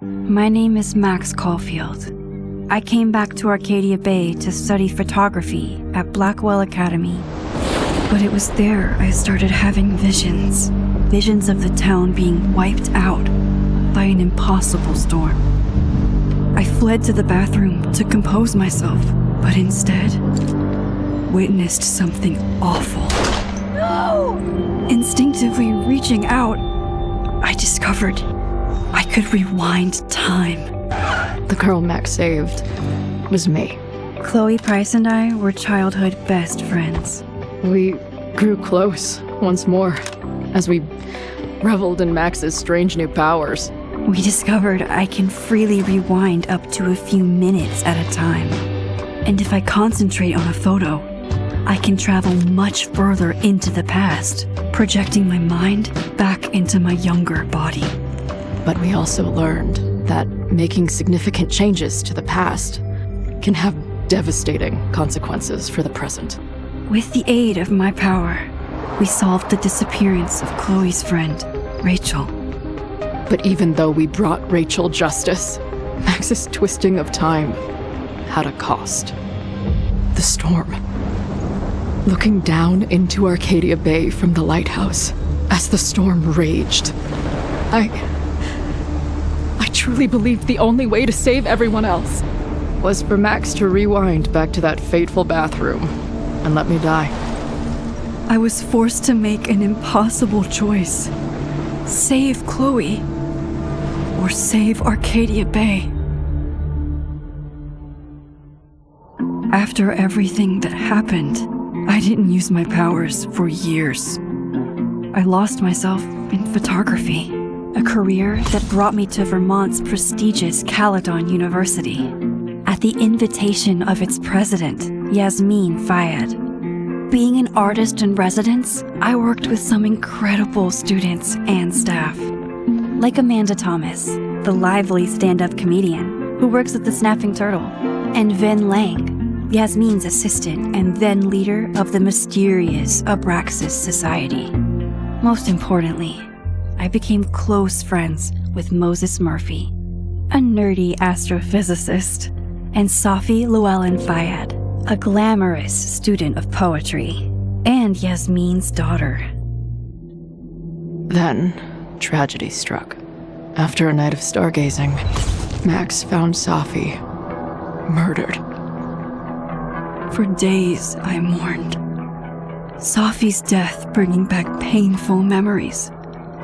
My name is Max Caulfield. I came back to Arcadia Bay to study photography at Blackwell Academy. But it was there I started having visions. Visions of the town being wiped out by an impossible storm. I fled to the bathroom to compose myself, but instead witnessed something awful. No! Instinctively reaching out, I discovered I could rewind time. The girl Max saved was me. Chloe Price and I were childhood best friends. We grew close once more as we reveled in Max's strange new powers. We discovered I can freely rewind up to a few minutes at a time. And if I concentrate on a photo, I can travel much further into the past, projecting my mind back into my younger body. But we also learned that making significant changes to the past can have devastating consequences for the present. With the aid of my power, we solved the disappearance of Chloe's friend, Rachel. But even though we brought Rachel justice, Max's twisting of time had a cost. The storm. Looking down into Arcadia Bay from the lighthouse as the storm raged, I truly believed the only way to save everyone else was for Max to rewind back to that fateful bathroom and let me die. I was forced to make an impossible choice. Save Chloe, or save Arcadia Bay. After everything that happened, I didn't use my powers for years. I lost myself in photography, a career that brought me to Vermont's prestigious Caledon University, at the invitation of its president, Yasmin Fayed. Being an artist in residence, I worked with some incredible students and staff, like Amanda Thomas, the lively stand-up comedian who works at the Snapping Turtle, and Ven Lang, Yasmin's assistant and then leader of the mysterious Abraxas Society. Most importantly, I became close friends with Moses Murphy, a nerdy astrophysicist, and Safi Llewellyn Fayed, a glamorous student of poetry, and Yasmin's daughter. Then, tragedy struck. After a night of stargazing, Max found Safi murdered. For days, I mourned. Safi's death bringing back painful memories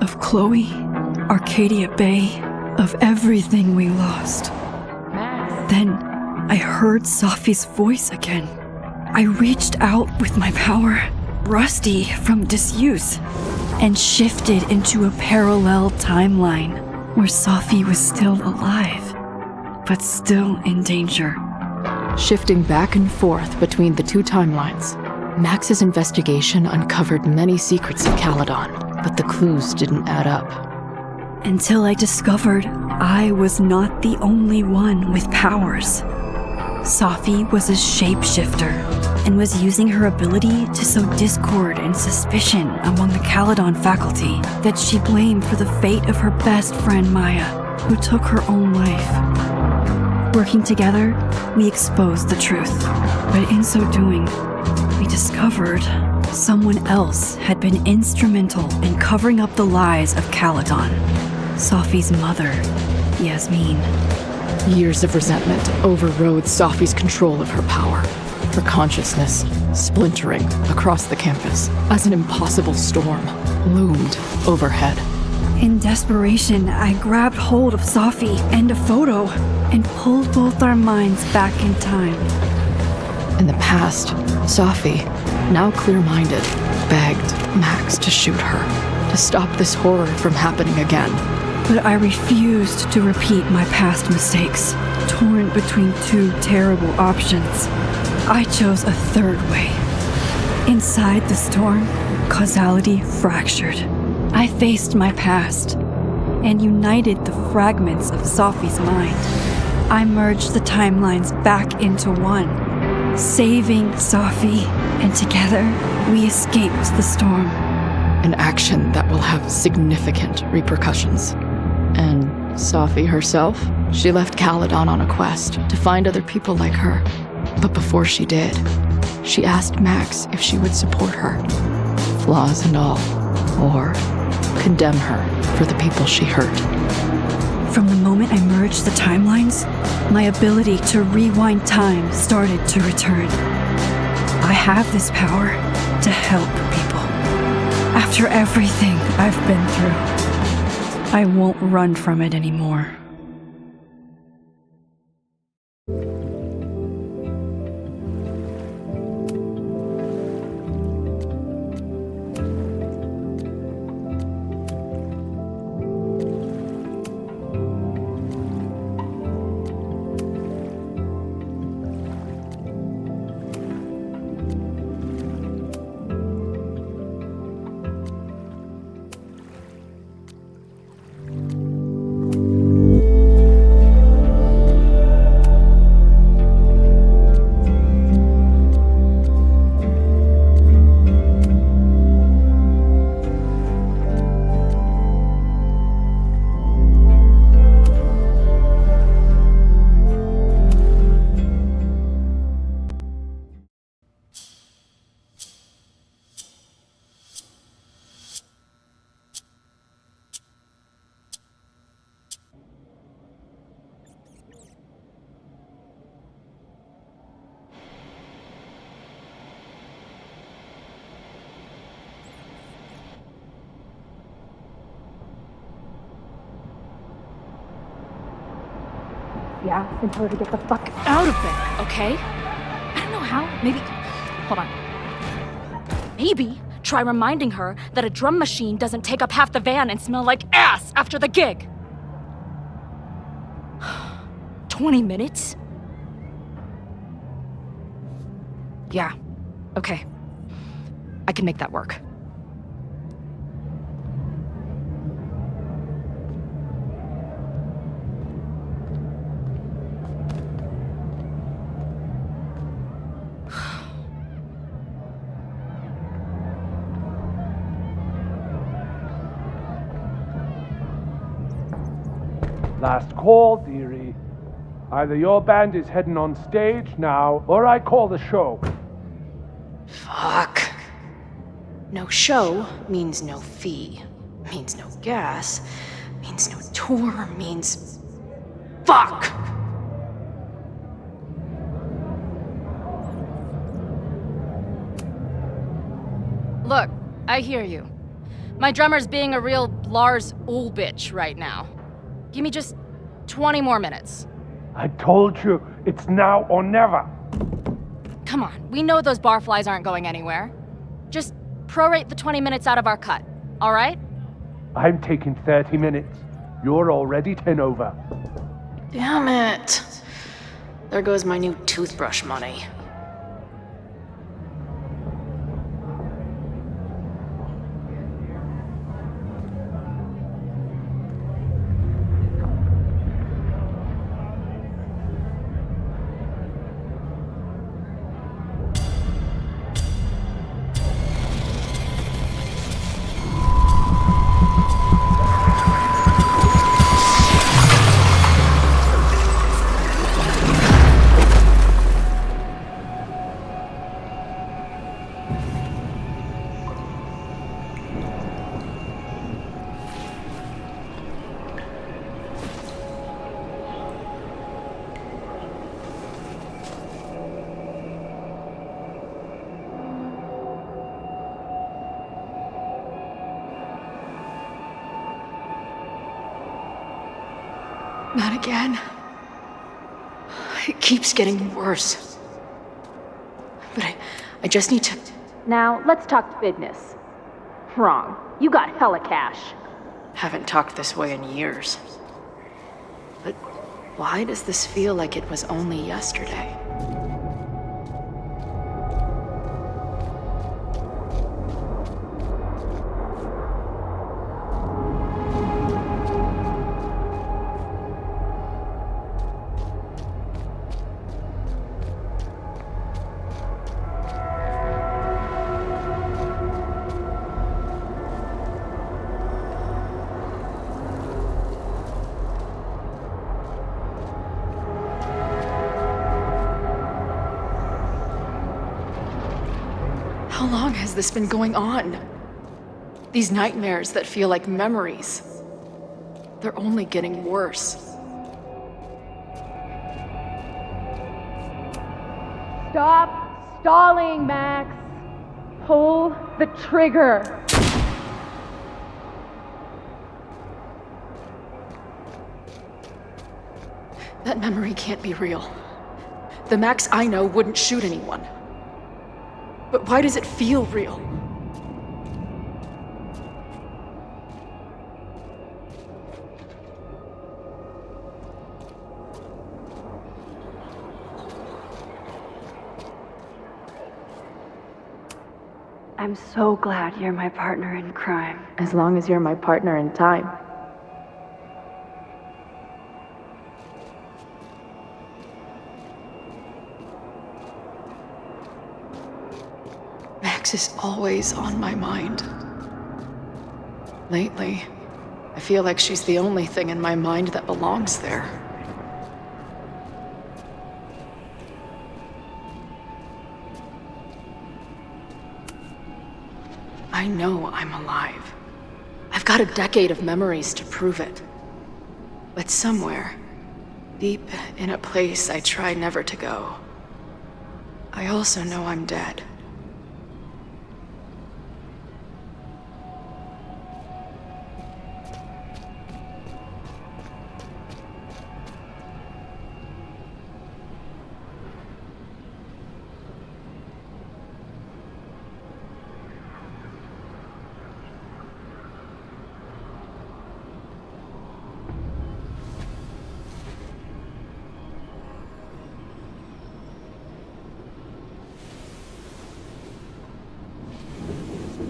of Chloe, Arcadia Bay, of everything we lost. Then, I heard Safi's voice again. I reached out with my power, rusty from disuse, and shifted into a parallel timeline where Safi was still alive, but still in danger. Shifting back and forth between the two timelines, Max's investigation uncovered many secrets of Caledon, but the clues didn't add up. Until I discovered I was not the only one with powers. Safi was a shapeshifter and was using her ability to sow discord and suspicion among the Caledon faculty that she blamed for the fate of her best friend Maya, who took her own life. Working together, we exposed the truth, but in so doing, we discovered someone else had been instrumental in covering up the lies of Caledon. Safi's mother, Yasmin. Years of resentment overrode Safi's control of her power, her consciousness splintering across the campus as an impossible storm loomed overhead. In desperation, I grabbed hold of Safi and a photo and pulled both our minds back in time. In the past, Safi, now clear-minded, begged Max to shoot her, to stop this horror from happening again. But I refused to repeat my past mistakes, torn between two terrible options. I chose a third way. Inside the storm, causality fractured. I faced my past and united the fragments of Safi's mind. I merged the timelines back into one, saving Safi, and together we escaped the storm. An action that will have significant repercussions. And Safi herself, she left Caledon on a quest to find other people like her. But before she did, she asked Max if she would support her, flaws and all, or condemn her for the people she hurt. From the moment I merged the timelines, my ability to rewind time started to return. I have this power to help people. After everything I've been through, I won't run from it anymore. Yeah, and tell her to get the fuck out of there, okay? I don't know how. Maybe. Hold on. Maybe try reminding her that a drum machine doesn't take up half the van and smell like ass after the gig. 20 minutes? Yeah, okay. I can make that work. Last call, dearie. Either your band is heading on stage now, or I call the show. Fuck. No show means no fee. Means no gas. Means no tour. Means... Fuck! Look, I hear you. My drummer's being a real Lars Ulrich right now. Give me just 20 more minutes. I told you, it's now or never. Come on, we know those barflies aren't going anywhere. Just prorate the 20 minutes out of our cut, all right? I'm taking 30 minutes. You're already 10 over. Damn it. There goes my new toothbrush money. Not again. It keeps getting worse. But I just need to... Now, let's talk business. Wrong. You got hella cash. Haven't talked this way in years. But why does this feel like it was only yesterday? long has this been going on? These nightmares that feel like memories. They're only getting worse. Stop stalling, Max. Pull the trigger. That memory can't be real. The Max I know wouldn't shoot anyone. But why does it feel real? I'm so glad you're my partner in crime. As long as you're my partner in time. Max is always on my mind. Lately, I feel like she's the only thing in my mind that belongs there. I know I'm alive. I've got a decade of memories to prove it. But somewhere, deep in a place I try never to go, I also know I'm dead.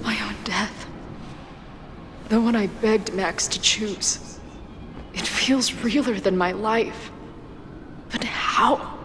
My own death. The one I begged Max to choose. It feels realer than my life. But how?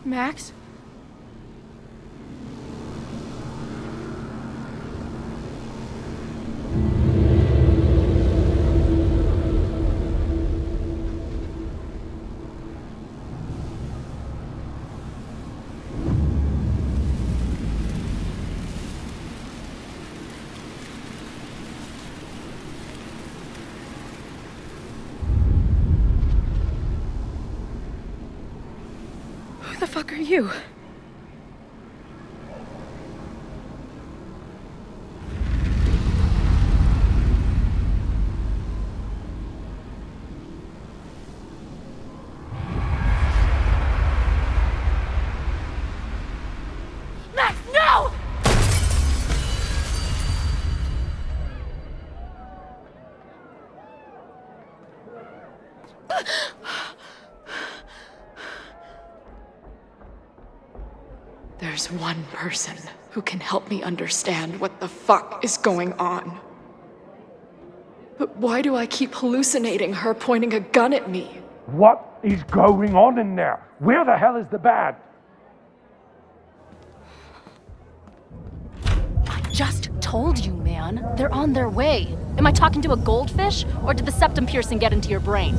Max? Who the fuck are you? Max, no! There's one person who can help me understand what the fuck is going on. But why do I keep hallucinating her pointing a gun at me? What is going on in there? Where the hell is the bad? I just told you, man. They're on their way. Am I talking to a goldfish, or did the septum piercing get into your brain?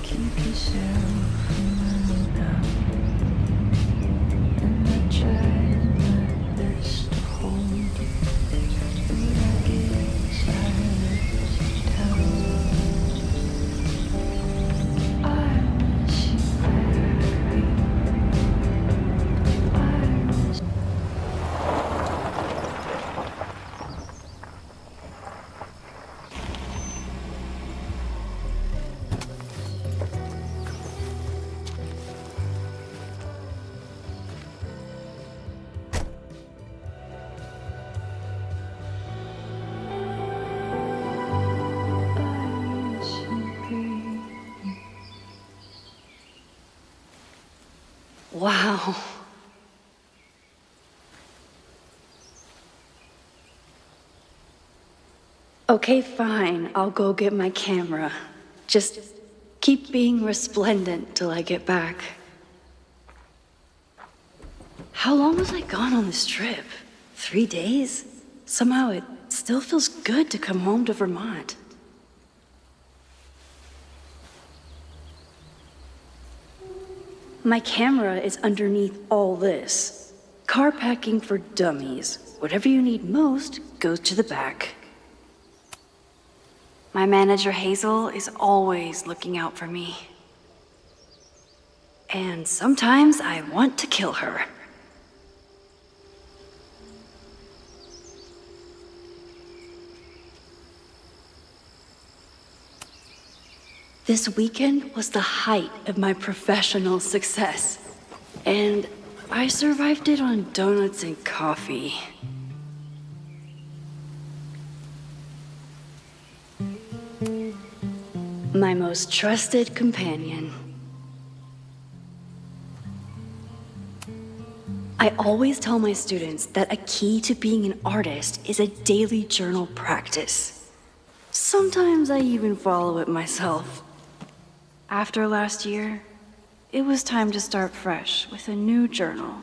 Keep yourself in Wow. Okay, fine. I'll go get my camera. Just keep being resplendent till I get back. How long was I gone on this trip? 3 days? Somehow it still feels good to come home to Vermont. My camera is underneath all this. Car packing for dummies. Whatever you need most goes to the back. My manager Hazel is always looking out for me. And sometimes I want to kill her. This weekend was the height of my professional success, and I survived it on donuts and coffee. My most trusted companion. I always tell my students that a key to being an artist is a daily journal practice. Sometimes I even follow it myself. After last year, it was time to start fresh with a new journal.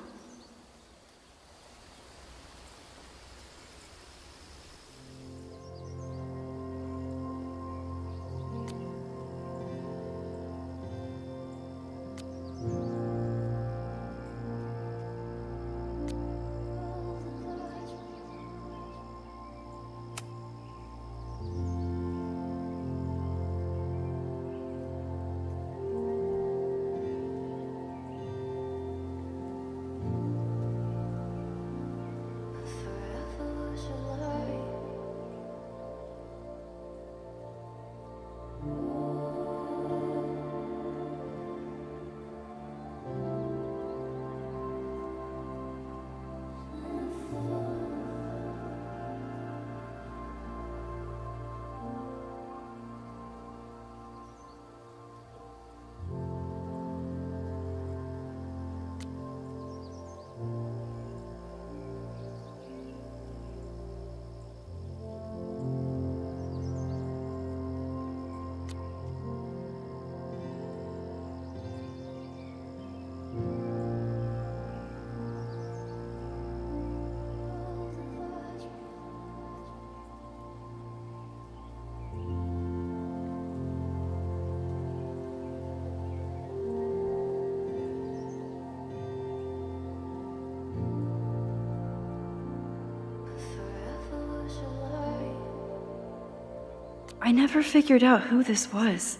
I never figured out who this was,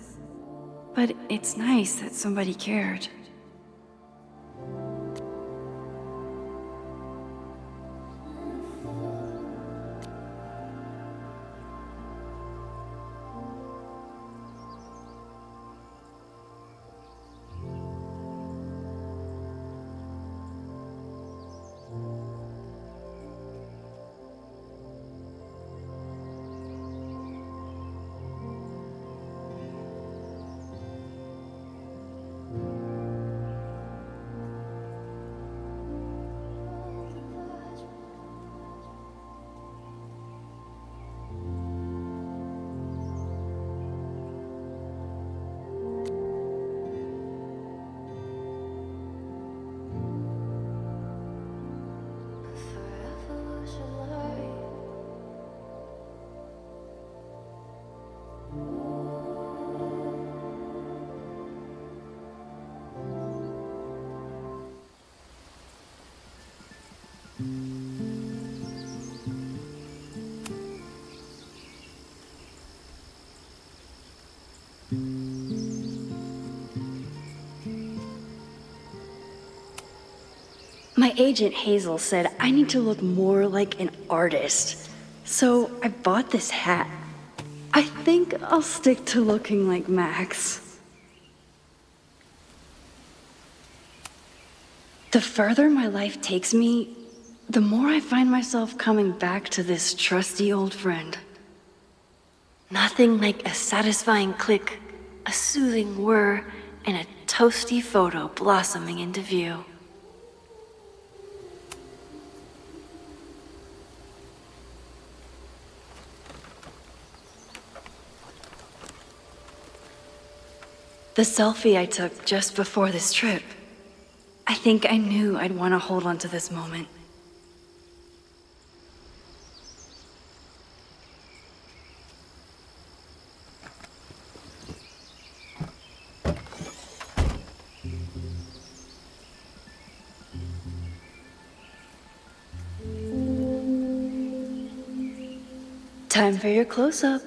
but it's nice that somebody cared. My agent Hazel said I need to look more like an artist, so I bought this hat. I think I'll stick to looking like Max. The further my life takes me, the more I find myself coming back to this trusty old friend. Nothing like a satisfying click, a soothing whir, and a toasty photo blossoming into view. The selfie I took just before this trip. I think I knew I'd want to hold on to this moment. Time for your close-up.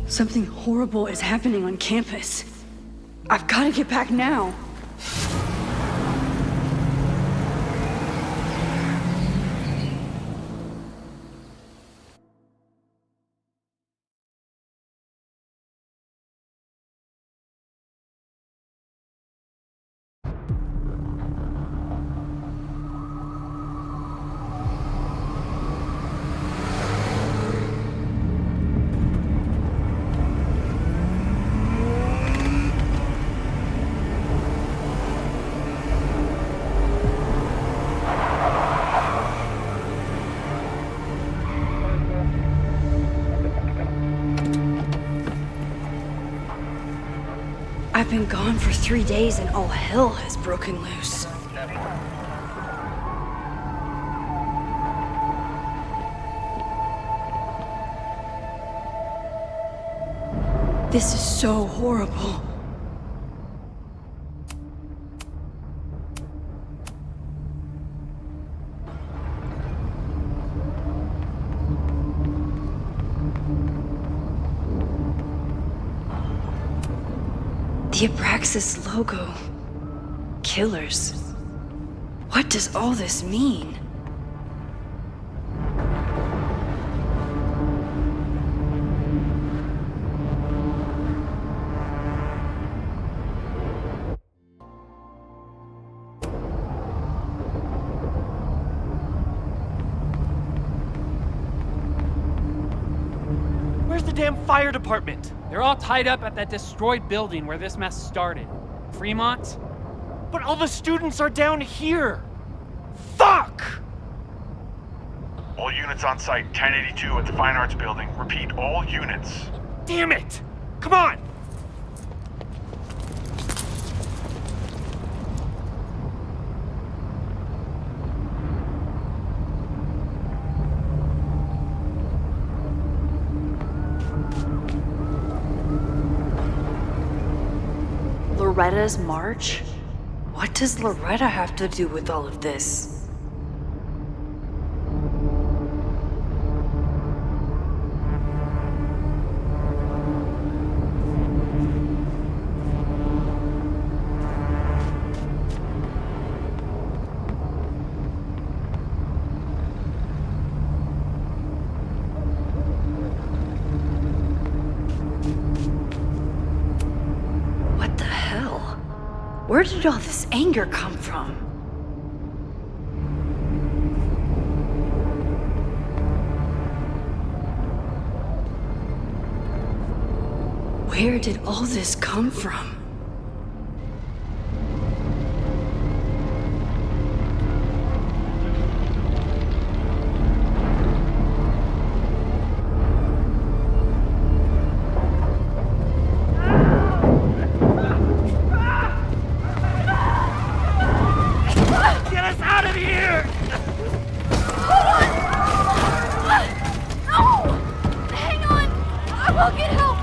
Something horrible is happening on campus. I've got to get back now. I've been gone for 3 days and all hell has broken loose. This is so horrible. The Abraxas logo. Killers. What does all this mean? Where's the damn fire department? They're all tied up at that destroyed building where this mess started. Fremont? But all the students are down here! Fuck! All units on site, 1082 at the Fine Arts Building. Repeat, all units. Damn it! Come on! Loretta's march? What does Loretta have to do with all of this? Where did all this anger come from? Where did all this come from? of here! No! Hang on! I will get help!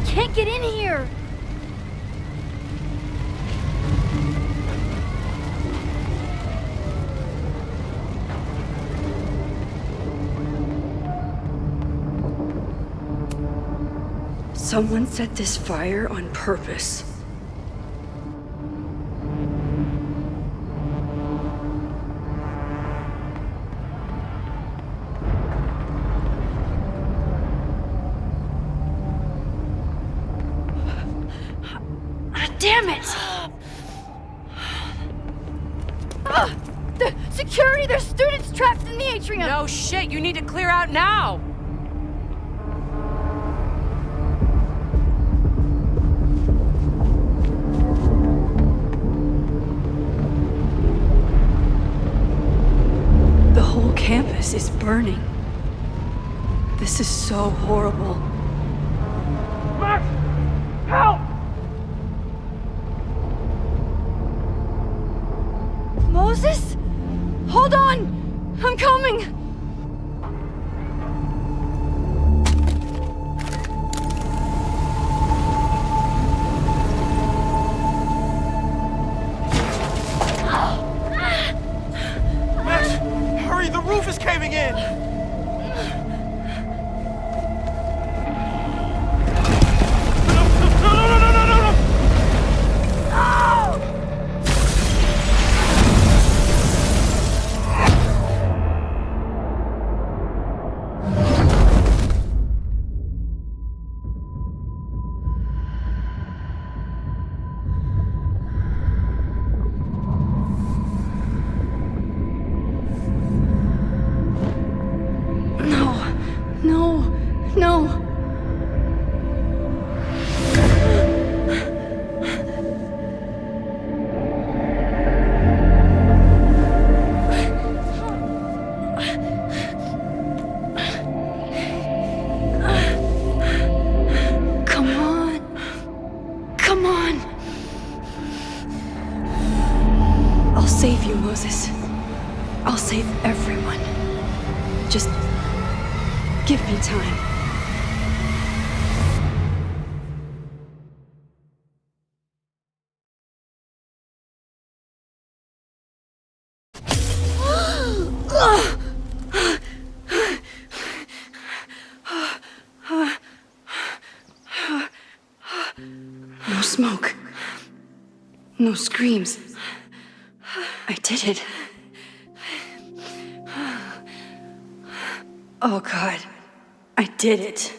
Can't get in here! Someone set this fire on purpose. Damn it! The security! There's students trapped in the atrium! No shit, you need to clear out now! The whole campus is burning. This is so horrible. Max! Help! Moses? Hold on! I'm coming! Max, hurry! The roof is caving in! No! No. Come on. Come on. I'll save you, Moses. I'll save everyone. Just give me time. No smoke. No screams. I did it. Oh God, I did it.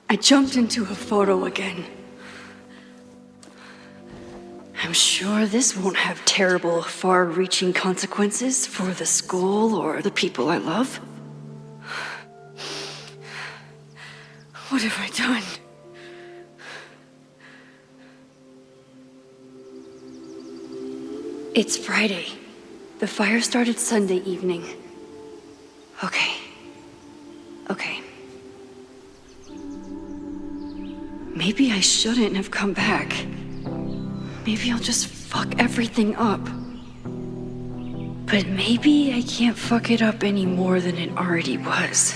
I jumped into a photo again. I'm sure this won't have terrible, far-reaching consequences for the school or the people I love. What have I done? It's Friday. The fire started Sunday evening. Okay. Maybe I shouldn't have come back. Maybe I'll just fuck everything up. But maybe I can't fuck it up any more than it already was.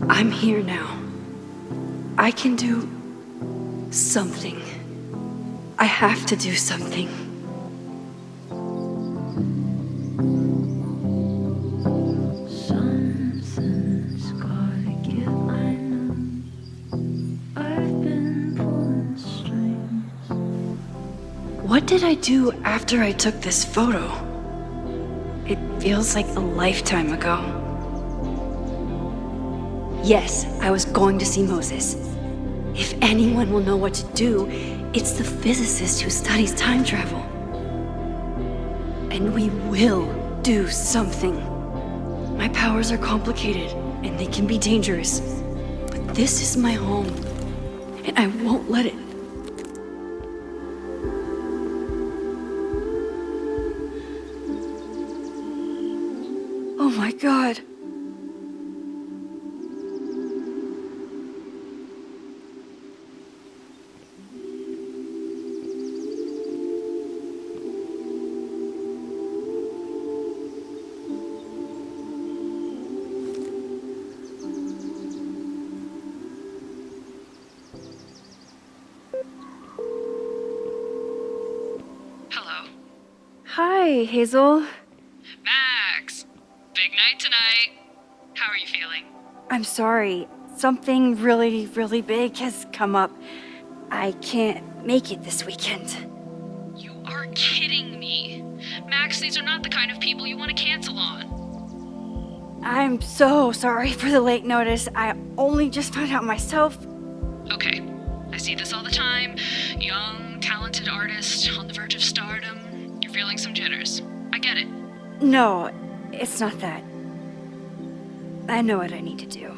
I'm here now. I can do something. I have to do something. Something's gotta give, I know. I've been pulling strings. What did I do after I took this photo? It feels like a lifetime ago. Yes, I was going to see Moses. If anyone will know what to do, It's the physicist who studies time travel. And we will do something. My powers are complicated, and they can be dangerous. But this is my home, and I won't let it. Oh my God. Hello. Hi, Hazel. Max! Big night tonight. How are you feeling? I'm sorry. Something really, really big has come up. I can't make it this weekend. You are kidding me. Max, these are not the kind of people you want to cancel on. I'm so sorry for the late notice. I only just found out myself. Okay, I see this all the time. Young, talented artist on the verge of stardom. You're feeling some jitters. I get it. No, it's not that. I know what I need to do.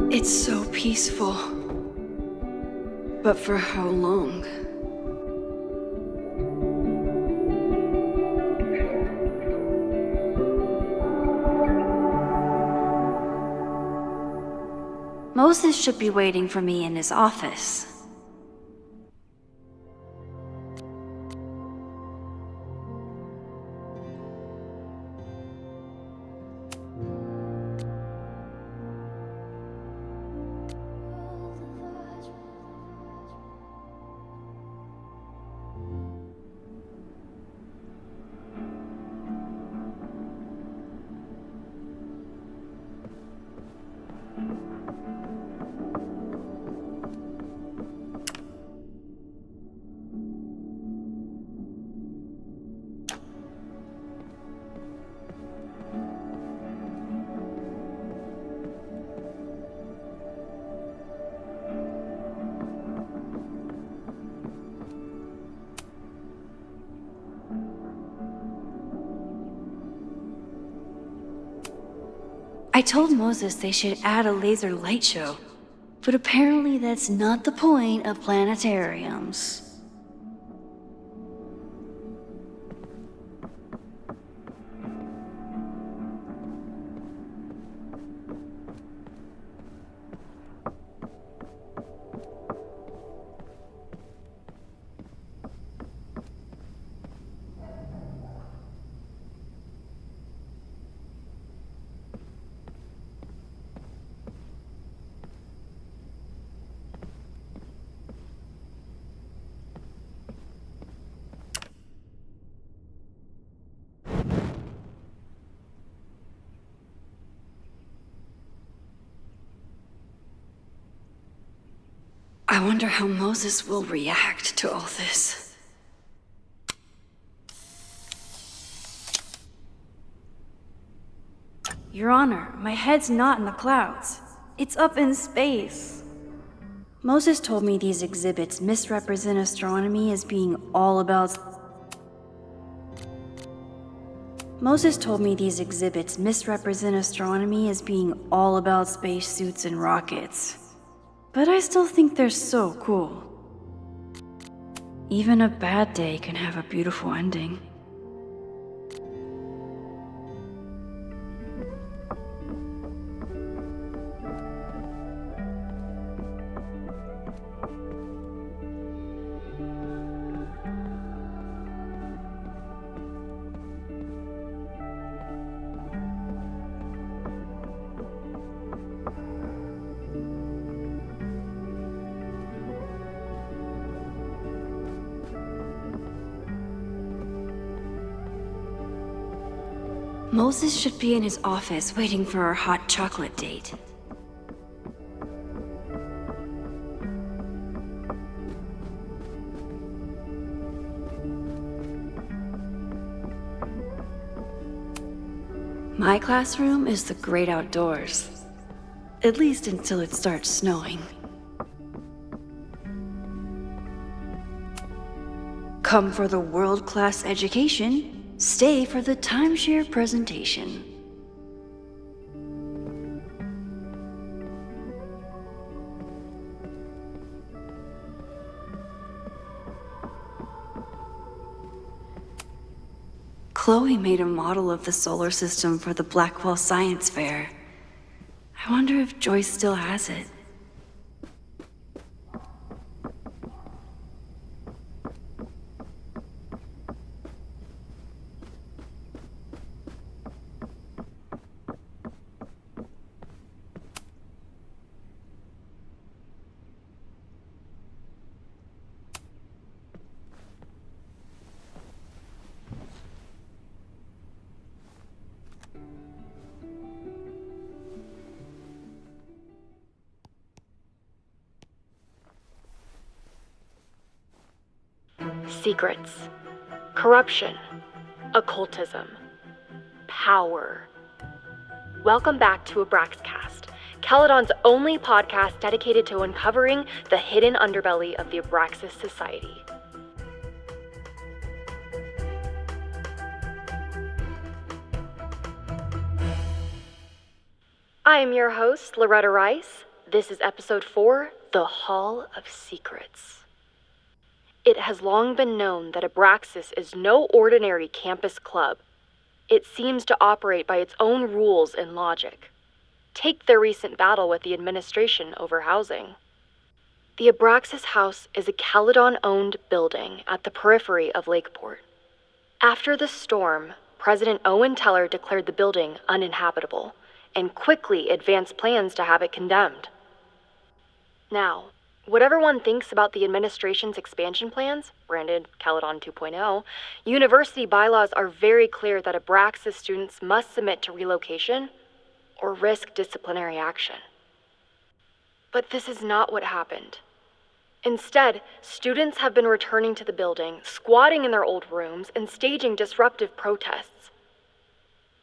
It's so peaceful. But for how long? Moses should be waiting for me in his office. I told Moses they should add a laser light show, but apparently that's not the point of planetariums. I wonder how Moses will react to all this. Your Honor, my head's not in the clouds. It's up in space. Moses told me these exhibits misrepresent astronomy as being all about... Moses told me these exhibits misrepresent astronomy as being all about spacesuits and rockets. But I still think they're so cool. Even a bad day can have a beautiful ending. Moses should be in his office waiting for our hot chocolate date. My classroom is the great outdoors. At least until it starts snowing. Come for the world-class education, stay for the timeshare presentation. Chloe made a model of the solar system for the Blackwell Science Fair. I wonder if Joyce still has it. Secrets, corruption, occultism, power. Welcome back to Abraxcast, Caledon's only podcast dedicated to uncovering the hidden underbelly of the Abraxas Society. I am your host, Loretta Rice. This is episode 4, The Hall of Secrets. It has long been known that Abraxas is no ordinary campus club. It seems to operate by its own rules and logic. Take their recent battle with the administration over housing. The Abraxas House is a Caledon-owned building at the periphery of Lakeport. After the storm, President Owen Teller declared the building uninhabitable and quickly advanced plans to have it condemned. Now, whatever one thinks about the administration's expansion plans, branded Caledon 2.0, university bylaws are very clear that Abraxas students must submit to relocation or risk disciplinary action. But this is not what happened. Instead, students have been returning to the building, squatting in their old rooms, and staging disruptive protests.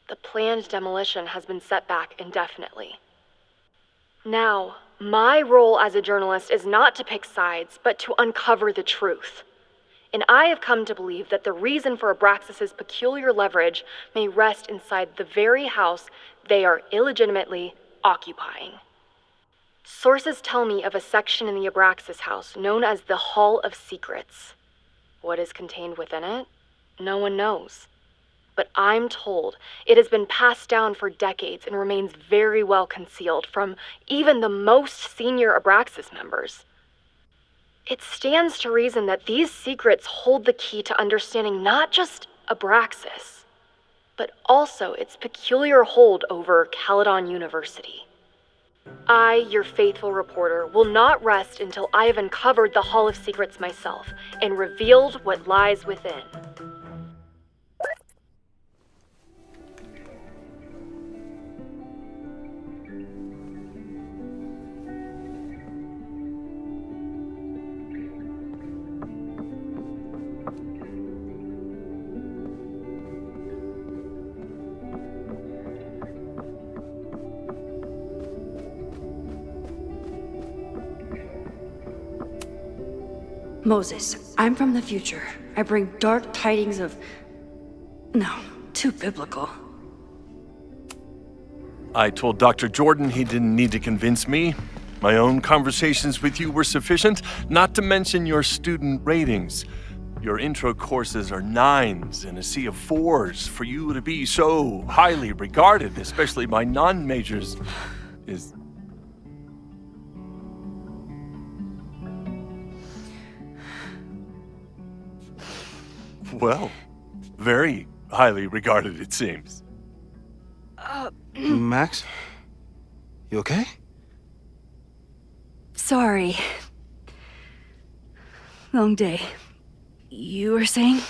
The planned demolition has been set back indefinitely. Now, my role as a journalist is not to pick sides, but to uncover the truth. And I have come to believe that the reason for Abraxas's peculiar leverage may rest inside the very house they are illegitimately occupying. Sources tell me of a section in the Abraxas house known as the Hall of Secrets. What is contained within it? No one knows. But I'm told it has been passed down for decades and remains very well concealed from even the most senior Abraxas members. It stands to reason that these secrets hold the key to understanding not just Abraxas, but also its peculiar hold over Caledon University. I, your faithful reporter, will not rest until I have uncovered the Hall of Secrets myself and revealed what lies within. Moses, I'm from the future. I bring dark tidings of... No, too biblical. I told Dr. Jordan he didn't need to convince me. My own conversations with you were sufficient, not to mention your student ratings. Your intro courses are 9s and a sea of 4s. For you to be so highly regarded, especially by non-majors, is... Well, very highly regarded, it seems. Max? You okay? Sorry. Long day. You were saying?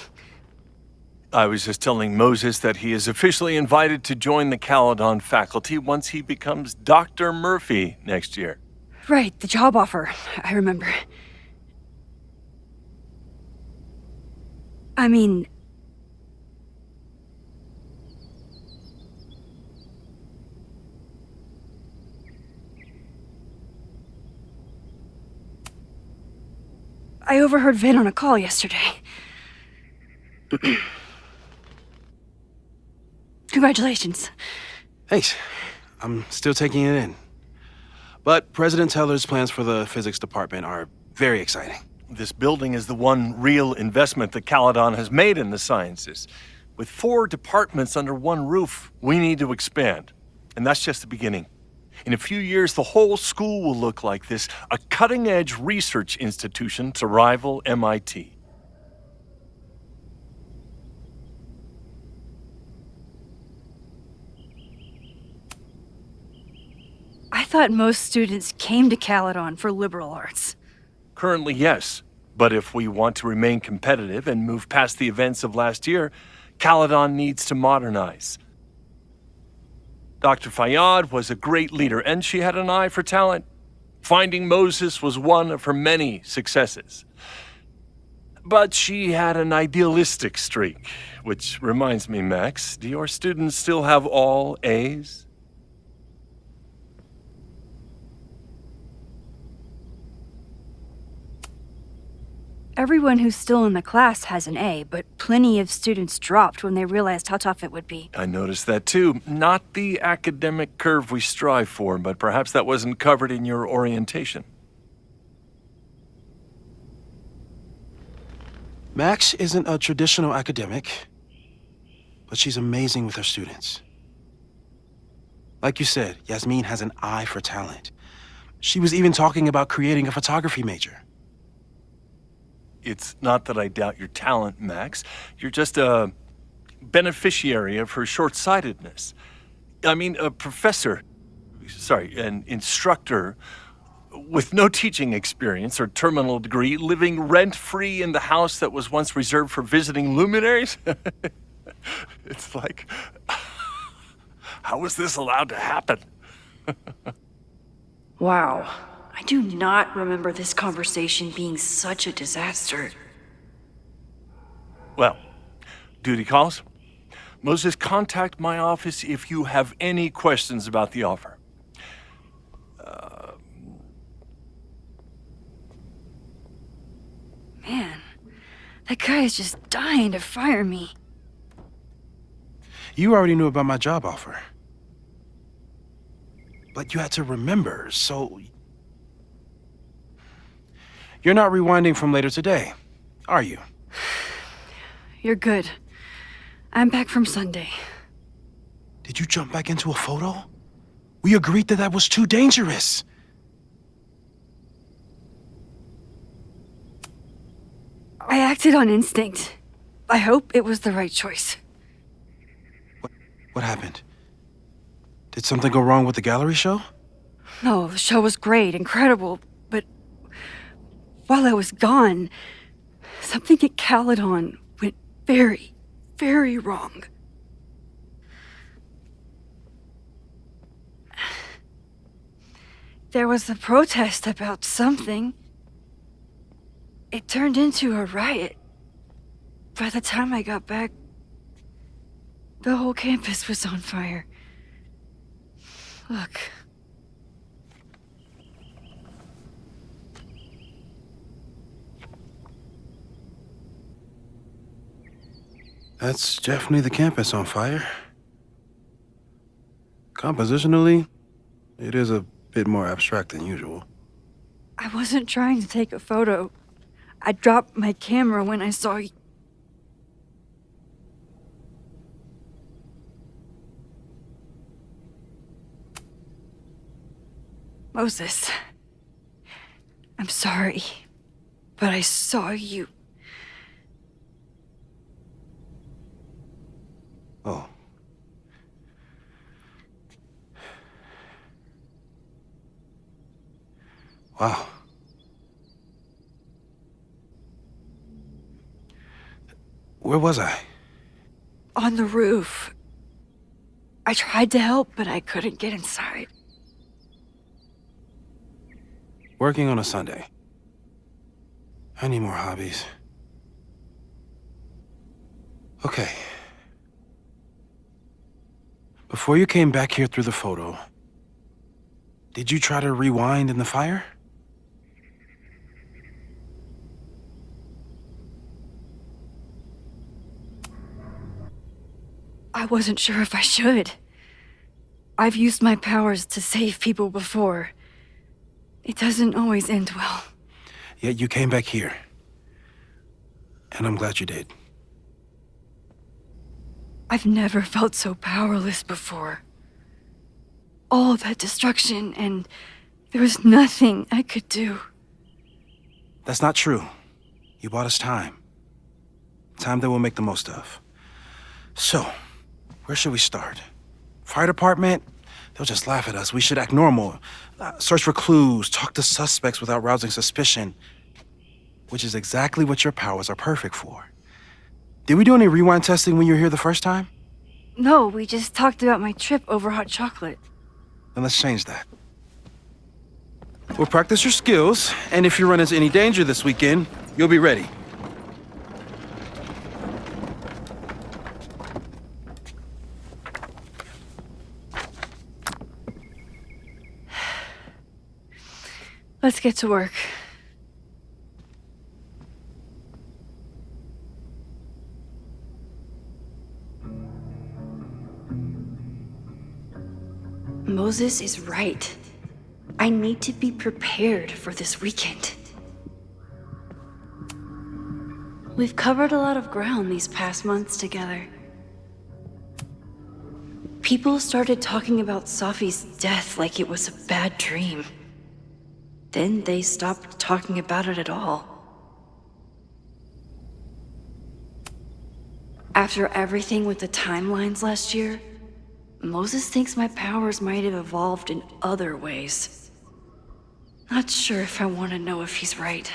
I was just telling Moses that he is officially invited to join the Caledon faculty once he becomes Dr. Murphy next year. Right, the job offer. I remember. I mean... I overheard Vin on a call yesterday. Congratulations. Thanks. I'm still taking it in. But President Teller's plans for the physics department are very exciting. This building is the one real investment that Caledon has made in the sciences. With 4 departments under one roof, we need to expand. And that's just the beginning. In a few years, the whole school will look like this, a cutting-edge research institution to rival MIT. I thought most students came to Caledon for liberal arts. Currently, yes. But if we want to remain competitive and move past the events of last year, Caledon needs to modernize. Dr. Fayyad was a great leader, and she had an eye for talent. Finding Moses was one of her many successes. But she had an idealistic streak, which reminds me, Max, do your students still have all A's? Everyone who's still in the class has an A, but plenty of students dropped when they realized how tough it would be. I noticed that too. Not the academic curve we strive for, but perhaps that wasn't covered in your orientation. Max isn't a traditional academic, but she's amazing with her students. Like you said, Yasmin has an eye for talent. She was even talking about creating a photography major. It's not that I doubt your talent, Max. You're just a beneficiary of her short-sightedness. I mean, an instructor with no teaching experience or terminal degree, living rent-free in the house that was once reserved for visiting luminaries? It's like, how was this allowed to happen? Wow. I do not remember this conversation being such a disaster. Well, duty calls. Moses, contact my office if you have any questions about the offer. Man, that guy is just dying to fire me. You already knew about my job offer. But you had to remember, so... You're not rewinding from later today, are you? You're good. I'm back from Sunday. Did you jump back into a photo? We agreed that that was too dangerous. I acted on instinct. I hope it was the right choice. What happened? Did something go wrong with the gallery show? No, the show was great, incredible, but while I was gone, something at Caledon went very, very wrong. There was a protest about something. It turned into a riot. By the time I got back, the whole campus was on fire. Look. That's definitely the campus on fire. Compositionally, it is a bit more abstract than usual. I wasn't trying to take a photo. I dropped my camera when I saw you. Moses, I'm sorry, but I saw you. Oh. Wow. Where was I? on the roof. I tried to help, but I couldn't get inside. Working on a Sunday. I need more hobbies. Okay. Before you came back here through the photo, did you try to rewind in the fire? I wasn't sure if I should. I've used my powers to save people before. It doesn't always end well. Yet you came back here. And I'm glad you did. I've never felt so powerless before. All that destruction, and there was nothing I could do. That's not true. You bought us time. Time that we'll make the most of. So, where should we start? Fire department? They'll just laugh at us. We should act normal. Search for clues, talk to suspects without rousing suspicion. Which is exactly what your powers are perfect for. Did we do any rewind testing when you were here the first time? No, we just talked about my trip over hot chocolate. Then let's change that. We'll practice your skills, and if you run into any danger this weekend, you'll be ready. Let's get to work. Moses is right. I need to be prepared for this weekend. We've covered a lot of ground these past months together. People started talking about Safi's death like it was a bad dream. Then they stopped talking about it at all. After everything with the timelines last year, Moses thinks my powers might have evolved in other ways. Not sure if I want to know if he's right.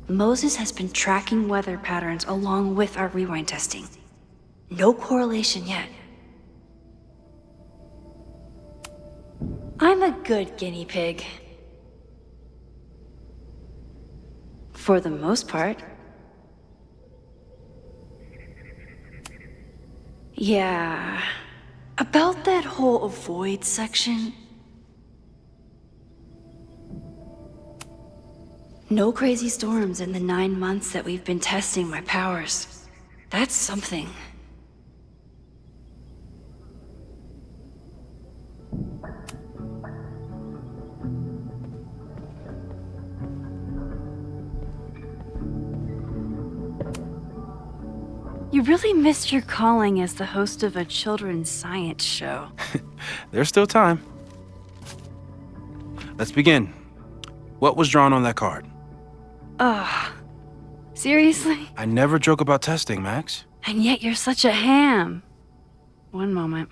Moses has been tracking weather patterns along with our rewind testing. No correlation yet. I'm a good guinea pig. For the most part. Yeah, about that whole avoid section. No crazy storms in the 9 months that we've been testing my powers. That's something. You really missed your calling as the host of a children's science show. There's still time. Let's begin. What was drawn on that card? Ugh. Seriously? I never joke about testing, Max. And yet you're such a ham. One moment.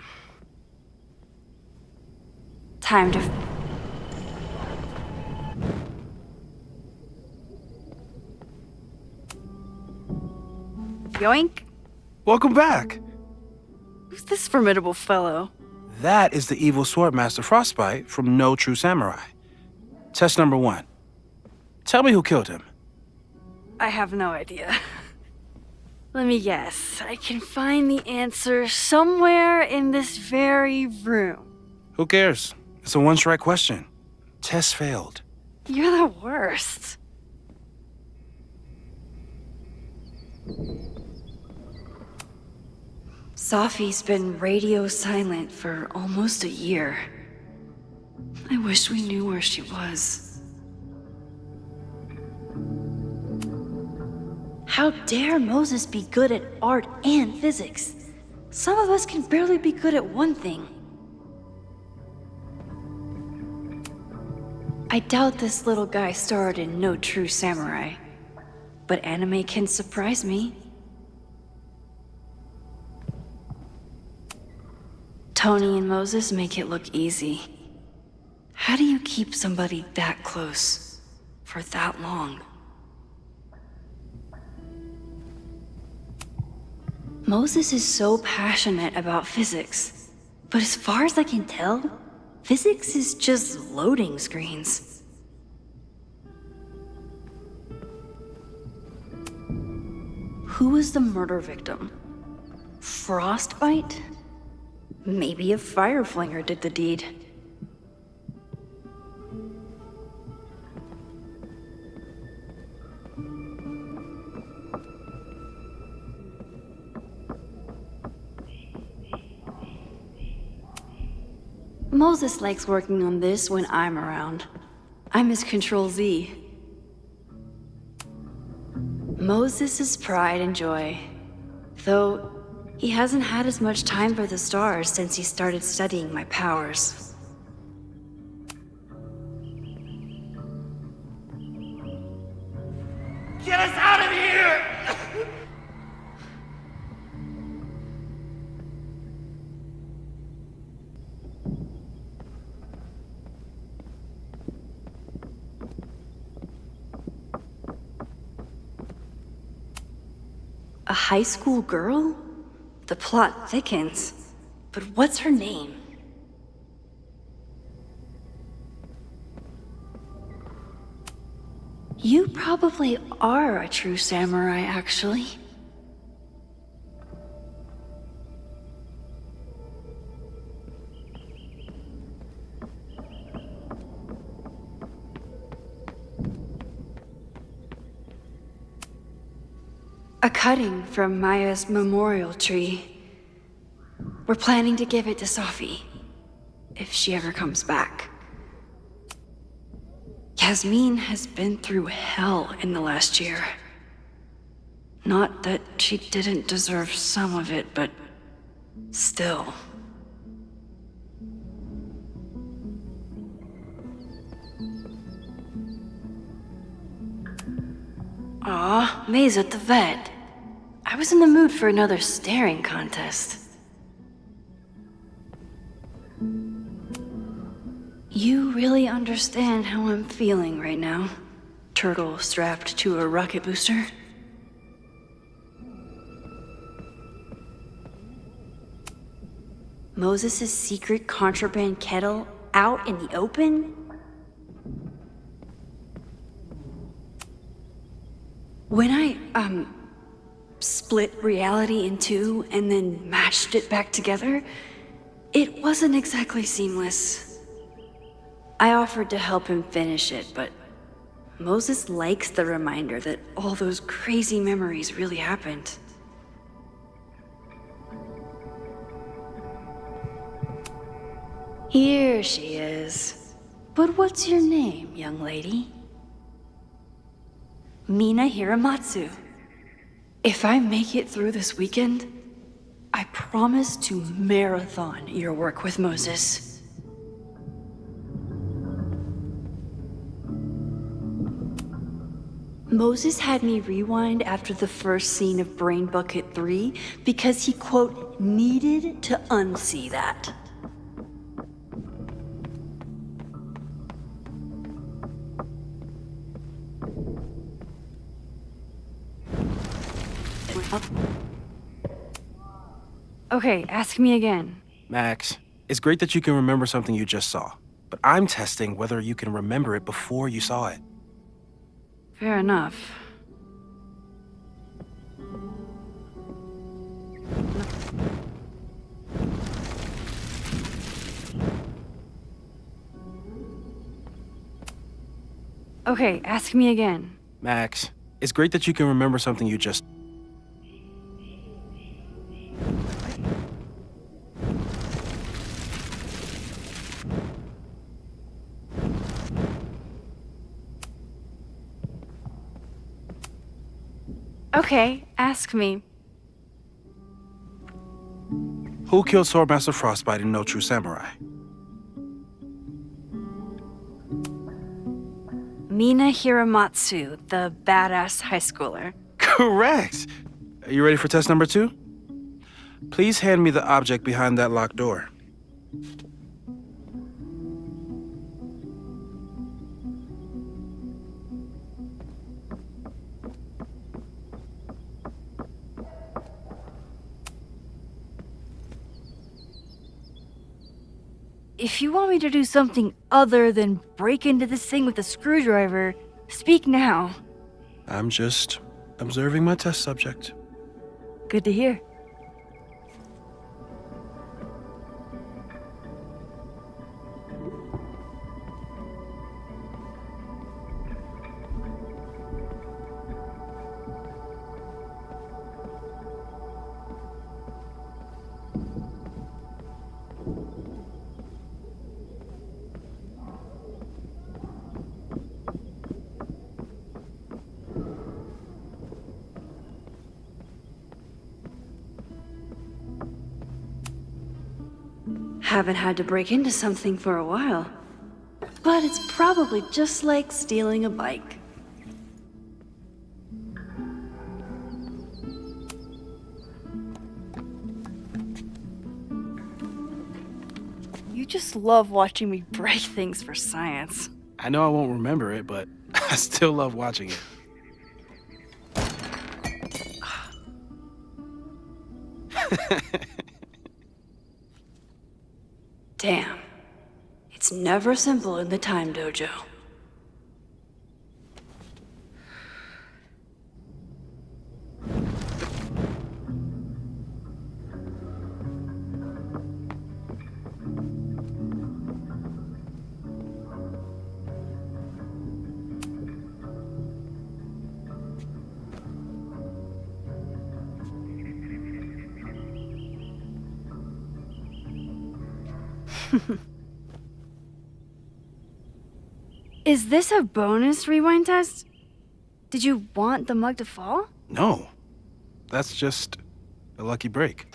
Time to... Yoink. Welcome back. Who's this formidable fellow? That is the evil Swordmaster Frostbite from No True Samurai. Test number 1. Tell me who killed him. I have no idea. Let me guess. I can find the answer somewhere in this very room. Who cares? It's a one-strike question. Test failed. You're the worst. Safi's been radio silent for almost a year. I wish we knew where she was. How dare Moses be good at art and physics? Some of us can barely be good at one thing. I doubt this little guy starred in No True Samurai, but anime can surprise me. Tony and Moses make it look easy. How do you keep somebody that close for that long? Moses is so passionate about physics, but as far as I can tell, physics is just loading screens. Who was the murder victim? Frostbite? Maybe a fire flinger did the deed. Moses likes working on this when I'm around. I'm his Control-Z. Moses' pride and joy. Though, he hasn't had as much time for the stars since he started studying my powers. Get us out of here! A high school girl? The plot thickens. But what's her name? You probably are a true samurai, actually. A cutting from Maya's memorial tree. We're planning to give it to Safi, if she ever comes back. Yasmin has been through hell in the last year. Not that she didn't deserve some of it, but still. Aw, May's at the vet. I was in the mood for another staring contest. You really understand how I'm feeling right now, turtle strapped to a rocket booster? Moses' secret contraband kettle out in the open? When I, split reality in two and then mashed it back together, it wasn't exactly seamless. I offered to help him finish it, but Moses likes the reminder that all those crazy memories really happened. Here she is. But what's your name, young lady? Mina Hiramatsu. If I make it through this weekend, I promise to marathon your work with Moses. Moses had me rewind after the first scene of Brain Bucket 3 because he, quote, needed to unsee that. Okay, ask me again. Max, it's great that you can remember something you just saw, but I'm testing whether you can remember it before you saw it. Fair enough. Okay, ask me again. Max, it's great that you can remember something you just... Okay, ask me. Who killed Swordmaster Frostbite in No True Samurai? Mina Hiramatsu, the badass high schooler. Correct! Are you ready for test number 2? Please hand me the object behind that locked door. if you want me to do something other than break into this thing with a screwdriver, speak now. I'm just observing my test subject. Good to hear. Haven't had to break into something for a while. But it's probably just like stealing a bike. You just love watching me break things for science. I know I won't remember it, but I still love watching it. Damn. It's never simple in the Time Dojo. Is this a bonus rewind test? Did you want the mug to fall? No. That's just a lucky break.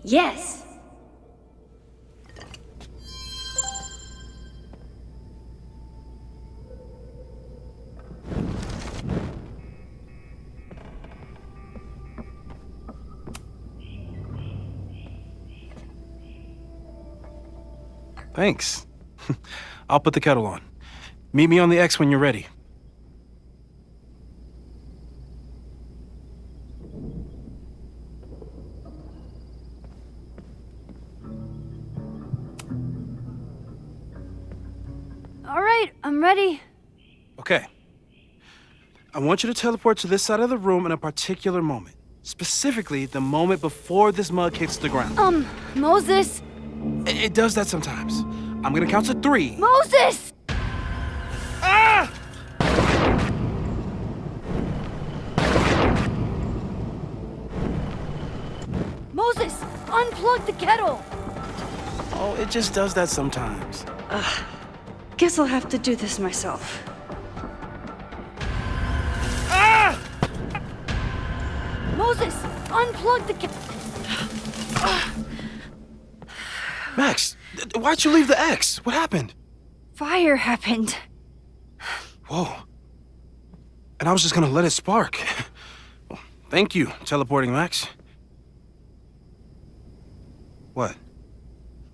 Yes. Thanks. I'll put the kettle on. Meet me on the X when you're ready. All right, I'm ready. Okay. I want you to teleport to this side of the room in a particular moment. Specifically, the moment before this mug hits the ground. Moses! It does that sometimes. I'm gonna count to 3. Moses! Ah! Moses! Unplug the kettle! Oh, it just does that sometimes. Guess I'll have to do this myself. Ah! Moses! Unplug the kettle! Max, why'd you leave the X? What happened? Fire happened. Whoa. And I was just gonna let it spark. Well, thank you, teleporting Max. What?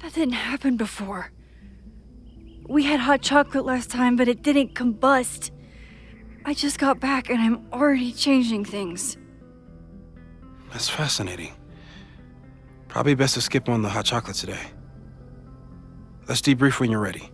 That didn't happen before. We had hot chocolate last time, but it didn't combust. I just got back and I'm already changing things. That's fascinating. Probably best to skip on the hot chocolate today. Let's debrief when you're ready.